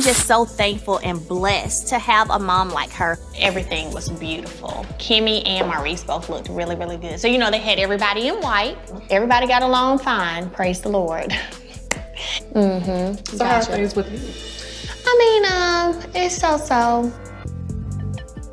Just so thankful and blessed to have a mom like her. Everything was beautiful. Kimmy and Maurice both looked really, really good. So, you know, they had everybody in white. Everybody got along fine, praise the Lord. So how are things with you? I mean, it's so-so.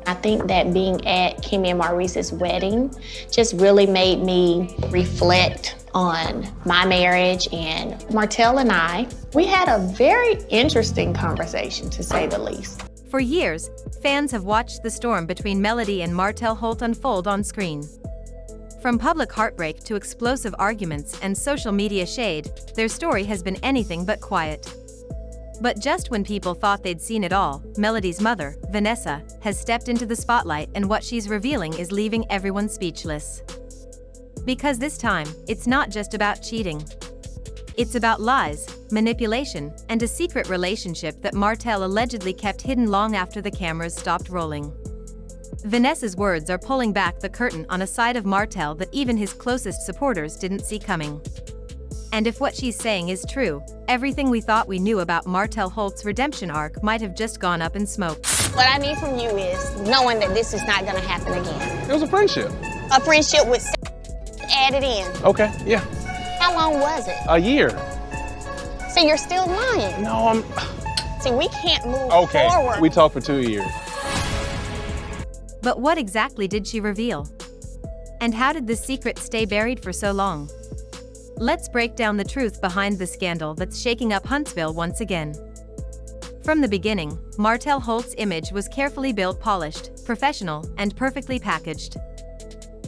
I think that being at Kimmy and Maurice's wedding just really made me reflect on my marriage, and Martell and I, we had a very interesting conversation, to say the least. For years, fans have watched the storm between Melody and Martell Holt unfold on screen. From public heartbreak to explosive arguments and social media shade, their story has been anything but quiet. But just when people thought they'd seen it all, Melody's mother, Vanessa, has stepped into the spotlight, and what she's revealing is leaving everyone speechless. Because this time, it's not just about cheating. It's about lies, manipulation, and a secret relationship that Martell allegedly kept hidden long after the cameras stopped rolling. Vanessa's words are pulling back the curtain on a side of Martell that even his closest supporters didn't see coming. And if what she's saying is true, everything we thought we knew about Martell Holt's redemption arc might have just gone up in smoke. What I need from you is knowing that this is not gonna happen again. It was a friendship. A friendship with added in. Okay, yeah. How long was it? A year. So you're still lying. No, I'm... See, we can't move Okay, forward. we talked for 2 years. But what exactly did she reveal? And how did this secret stay buried for so long? Let's break down the truth behind the scandal that's shaking up Huntsville once again. From the beginning, Martell Holt's image was carefully built, polished, professional, and perfectly packaged.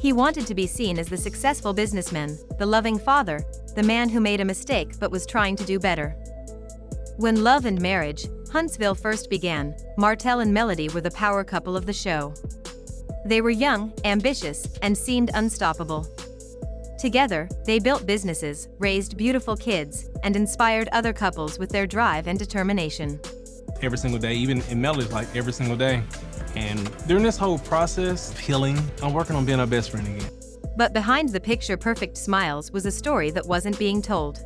He wanted to be seen as the successful businessman, the loving father, the man who made a mistake but was trying to do better. When love and marriage, Huntsville first began, Martell and Melody were the power couple of the show. They were young, ambitious, and seemed unstoppable. Together, they built businesses, raised beautiful kids, and inspired other couples with their drive and determination. Every single day, even in Melody's like every single day. And during this whole process of healing, I'm working on being our best friend again. But behind the picture-perfect smiles was a story that wasn't being told.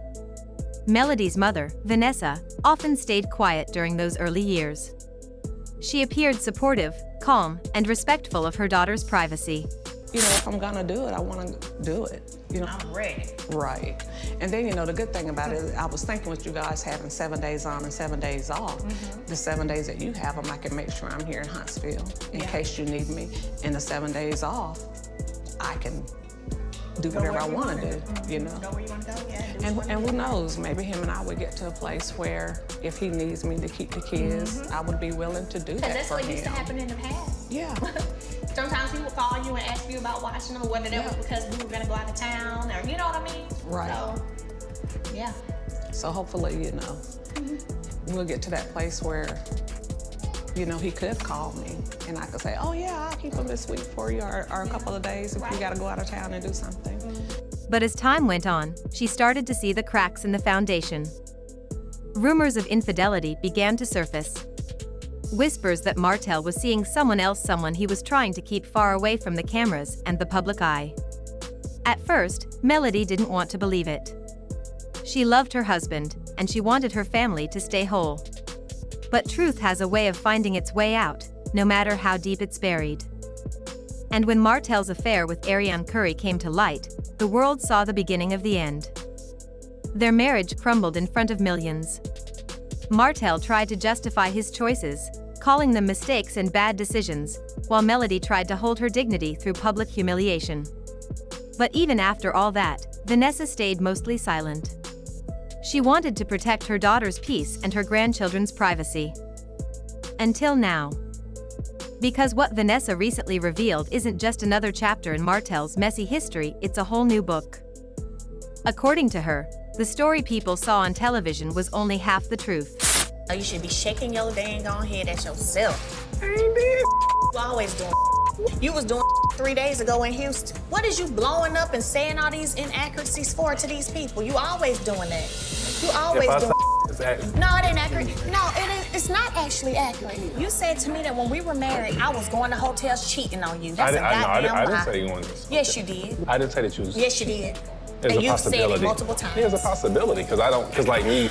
Melody's mother, Vanessa, often stayed quiet during those early years. She appeared supportive, calm, and respectful of her daughter's privacy. You know, if I'm gonna do it, I wanna do it. You know? I'm ready. Right. And then, you know, the good thing about it, I was thinking with you guys having 7 days on and 7 days off, the 7 days that you have them, I can make sure I'm here in Huntsville in case you need me. And the 7 days off, I can do whatever I want to do, you know. Go where you want to go, yeah. And who knows, maybe him and I would get to a place where if he needs me to keep the kids, I would be willing to do that That's for what him. used to happen in the past. Yeah. Sometimes he would call you and ask you about watching them, whether that was because we were gonna go out of town or, you know what I mean? Right. So, yeah. So hopefully, you know, we'll get to that place where, you know, he could call me and I could say, oh yeah, I'll keep him this week for you or a couple of days if you gotta go out of town and do something. But as time went on, she started to see the cracks in the foundation. Rumors of infidelity began to surface. Whispers that Martell was seeing someone else, someone he was trying to keep far away from the cameras and the public eye. At first, Melody didn't want to believe it. She loved her husband, and she wanted her family to stay whole. But truth has a way of finding its way out, no matter how deep it's buried. And when Martell's affair with Ariane Curry came to light, the world saw the beginning of the end. Their marriage crumbled in front of millions. Martell tried to justify his choices, calling them mistakes and bad decisions, while Melody tried to hold her dignity through public humiliation. But even after all that, Vanessa stayed mostly silent. She wanted to protect her daughter's peace and her grandchildren's privacy. Until now. Because what Vanessa recently revealed isn't just another chapter in Martell's messy history, it's a whole new book. According to her, the story people saw on television was only half the truth. You should be shaking your dang on head at yourself. I ain't did. You always doing. You was doing 3 days ago in Houston. What is you blowing up and saying all these inaccuracies for to these people? You always doing that. You always doing. No, it ain't accurate. No, it's not actually accurate. You said to me that when we were married, I was going to hotels cheating on you. That's a goddamn lie. I didn't say you wanted to. Yes, you did. I didn't say that you was. Yes, you did. There's and a you've said possibility. it multiple times. There's a possibility, because like me,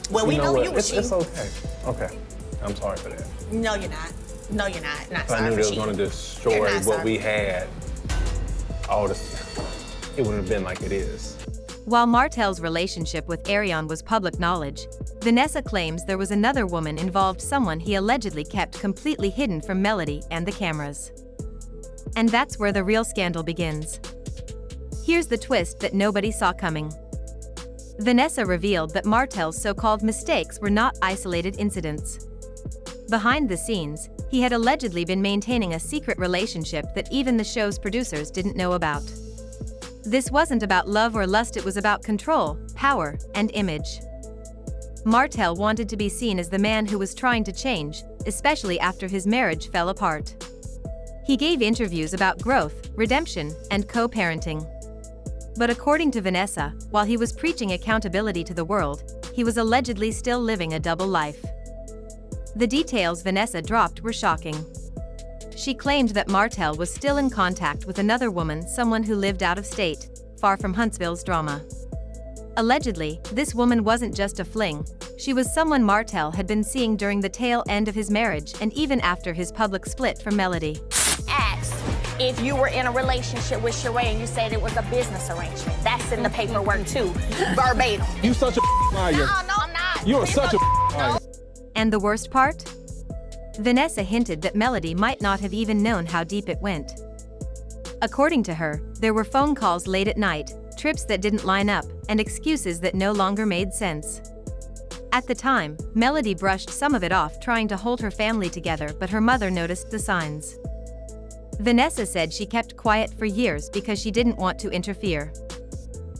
Well, we know what? you was cheating. It's okay. Okay. I'm sorry for that. No, you're not. No, you're not. Not If I sorry knew for they were cheating. going to destroy You're not what sorry. we had, all this, it wouldn't have been like it is. While Martell's relationship with Ariane was public knowledge, Vanessa claims there was another woman involved, someone he allegedly kept completely hidden from Melody and the cameras. And that's where the real scandal begins. Here's the twist that nobody saw coming. Vanessa revealed that Martell's so-called mistakes were not isolated incidents. Behind the scenes, he had allegedly been maintaining a secret relationship that even the show's producers didn't know about. This wasn't about love or lust, it was about control, power, and image. Martell wanted to be seen as the man who was trying to change, especially after his marriage fell apart. He gave interviews about growth, redemption, and co-parenting. But according to Vanessa, while he was preaching accountability to the world, he was allegedly still living a double life. The details Vanessa dropped were shocking. She claimed that Martell was still in contact with another woman, someone who lived out of state, far from Huntsville's drama. Allegedly, this woman wasn't just a fling, she was someone Martell had been seeing during the tail end of his marriage and even after his public split from Melody. Asked if you were in a relationship with Shari and you said it was a business arrangement. That's in the paperwork too, verbatim. You such a liar. No, I'm not. You are such a liar. And the worst part? Vanessa hinted that Melody might not have even known how deep it went. According to her, there were phone calls late at night, trips that didn't line up, and excuses that no longer made sense. At the time, Melody brushed some of it off, trying to hold her family together, but her mother noticed the signs. Vanessa said she kept quiet for years because she didn't want to interfere.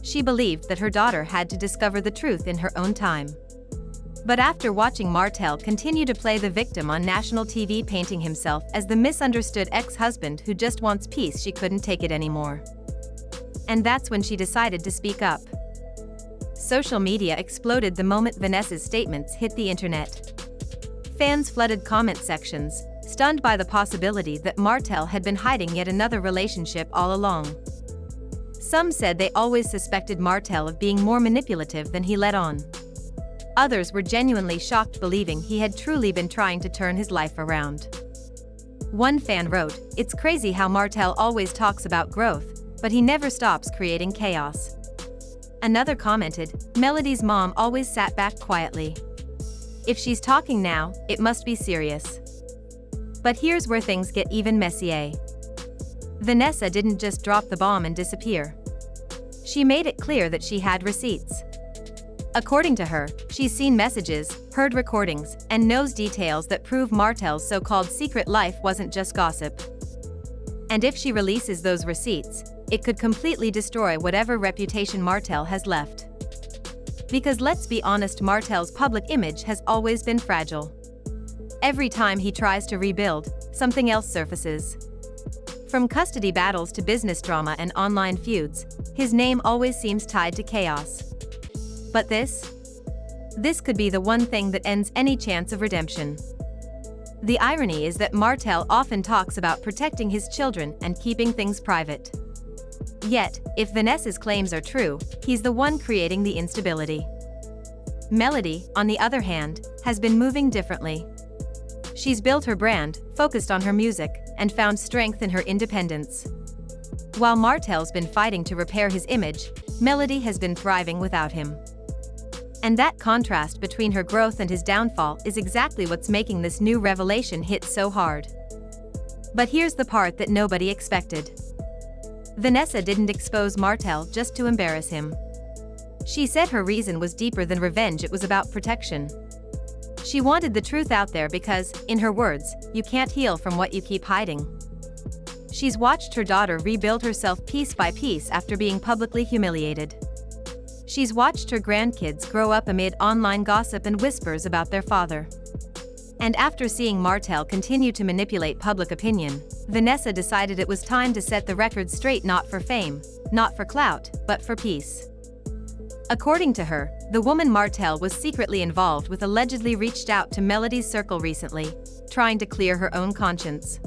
She believed that her daughter had to discover the truth in her own time. But after watching Martell continue to play the victim on national TV, painting himself as the misunderstood ex-husband who just wants peace, she couldn't take it anymore. And that's when she decided to speak up. Social media exploded the moment Vanessa's statements hit the internet. Fans flooded comment sections, stunned by the possibility that Martell had been hiding yet another relationship all along. Some said they always suspected Martell of being more manipulative than he let on. Others were genuinely shocked, believing he had truly been trying to turn his life around. One fan wrote, "It's crazy how Martell always talks about growth, but he never stops creating chaos." Another commented, "Melody's mom always sat back quietly. If she's talking now, it must be serious." But here's where things get even messier. Vanessa didn't just drop the bomb and disappear. She made it clear that she had receipts. According to her, she's seen messages, heard recordings, and knows details that prove Martell's so-called secret life wasn't just gossip. And if she releases those receipts, it could completely destroy whatever reputation Martell has left. Because let's be honest, Martell's public image has always been fragile. Every time he tries to rebuild, something else surfaces. From custody battles to business drama and online feuds, his name always seems tied to chaos. But this could be the one thing that ends any chance of redemption. The irony is that Martell often talks about protecting his children and keeping things private. Yet, if Vanessa's claims are true, he's the one creating the instability. Melody, on the other hand, has been moving differently. She's built her brand, focused on her music, and found strength in her independence. While Martell's been fighting to repair his image, Melody has been thriving without him. And that contrast between her growth and his downfall is exactly what's making this new revelation hit so hard. But here's the part that nobody expected. Vanessa didn't expose Martell just to embarrass him. She said her reason was deeper than revenge, it was about protection. She wanted the truth out there because, in her words, you can't heal from what you keep hiding. She's watched her daughter rebuild herself piece by piece after being publicly humiliated. She's watched her grandkids grow up amid online gossip and whispers about their father. And after seeing Martell continue to manipulate public opinion, Vanessa decided it was time to set the record straight, not for fame, not for clout, but for peace. According to her, the woman Martell was secretly involved with allegedly reached out to Melody's circle recently, trying to clear her own conscience.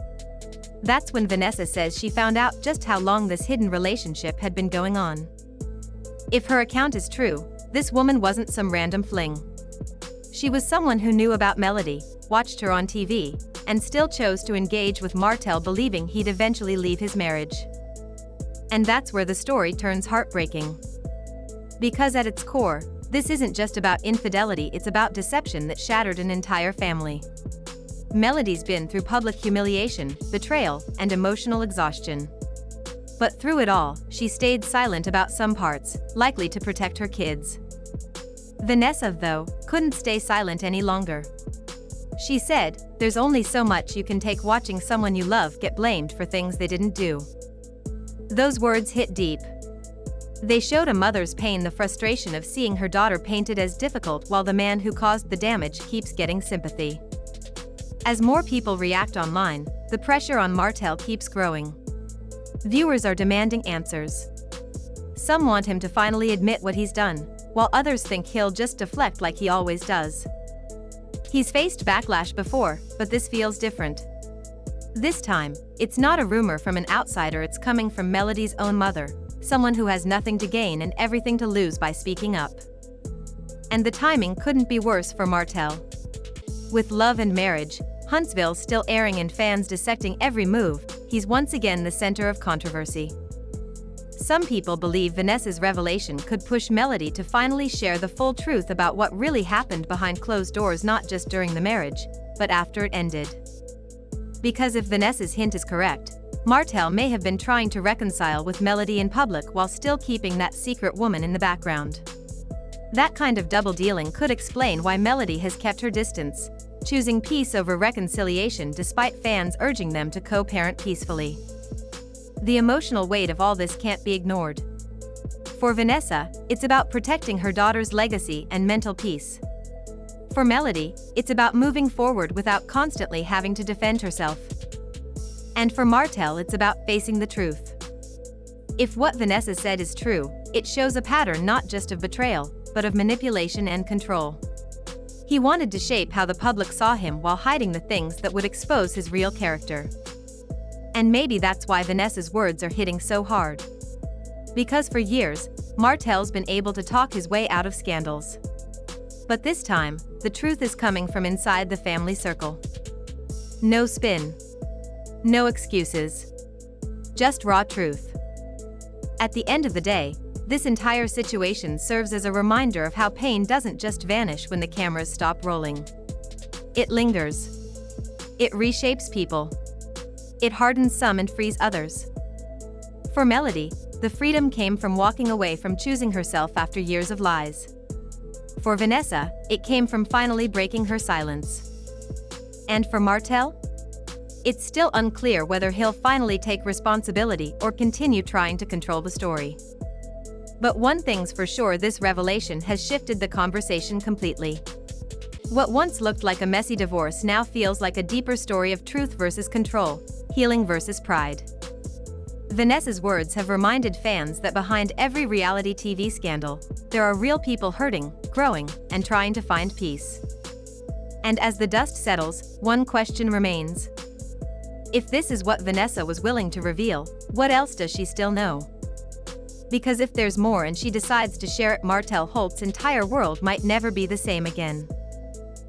That's when Vanessa says she found out just how long this hidden relationship had been going on. If her account is true, this woman wasn't some random fling. She was someone who knew about Melody, watched her on TV, and still chose to engage with Martell, believing he'd eventually leave his marriage. And that's where the story turns heartbreaking. Because at its core, this isn't just about infidelity, it's about deception that shattered an entire family. Melody's been through public humiliation, betrayal, and emotional exhaustion. But through it all, she stayed silent about some parts, likely to protect her kids. Vanessa, though, couldn't stay silent any longer. She said, "There's only so much you can take watching someone you love get blamed for things they didn't do." Those words hit deep. They showed a mother's pain, the frustration of seeing her daughter painted as difficult while the man who caused the damage keeps getting sympathy. As more people react online, the pressure on Martell keeps growing. Viewers are demanding answers. Some want him to finally admit what he's done, while others think he'll just deflect like he always does. He's faced backlash before, but this feels different. This time, it's not a rumor from an outsider, it's coming from Melody's own mother, someone who has nothing to gain and everything to lose by speaking up. And the timing couldn't be worse for Martell. With Love and Marriage, Huntsville still airing and fans dissecting every move, he's once again the center of controversy. Some people believe Vanessa's revelation could push Melody to finally share the full truth about what really happened behind closed doors, not just during the marriage, but after it ended. Because if Vanessa's hint is correct, Martell may have been trying to reconcile with Melody in public while still keeping that secret woman in the background. That kind of double dealing could explain why Melody has kept her distance, choosing peace over reconciliation despite fans urging them to co-parent peacefully. The emotional weight of all this can't be ignored. For Vanessa, it's about protecting her daughter's legacy and mental peace. For Melody, it's about moving forward without constantly having to defend herself. And for Martell, it's about facing the truth. If what Vanessa said is true, it shows a pattern not just of betrayal, but of manipulation and control. He wanted to shape how the public saw him while hiding the things that would expose his real character. And maybe that's why Vanessa's words are hitting so hard. Because for years, Martell's been able to talk his way out of scandals. But this time, the truth is coming from inside the family circle. No spin. No excuses. Just raw truth. At the end of the day, this entire situation serves as a reminder of how pain doesn't just vanish when the cameras stop rolling. It lingers. It reshapes people. It hardens some and frees others. For Melody, the freedom came from walking away from choosing herself after years of lies. For Vanessa, it came from finally breaking her silence. And for Martell? It's still unclear whether he'll finally take responsibility or continue trying to control the story. But one thing's for sure, this revelation has shifted the conversation completely. What once looked like a messy divorce now feels like a deeper story of truth versus control, healing versus pride. Vanessa's words have reminded fans that behind every reality TV scandal, there are real people hurting, growing, and trying to find peace. And as the dust settles, one question remains. If this is what Vanessa was willing to reveal, what else does she still know? Because if there's more and she decides to share it, Martell Holt's entire world might never be the same again.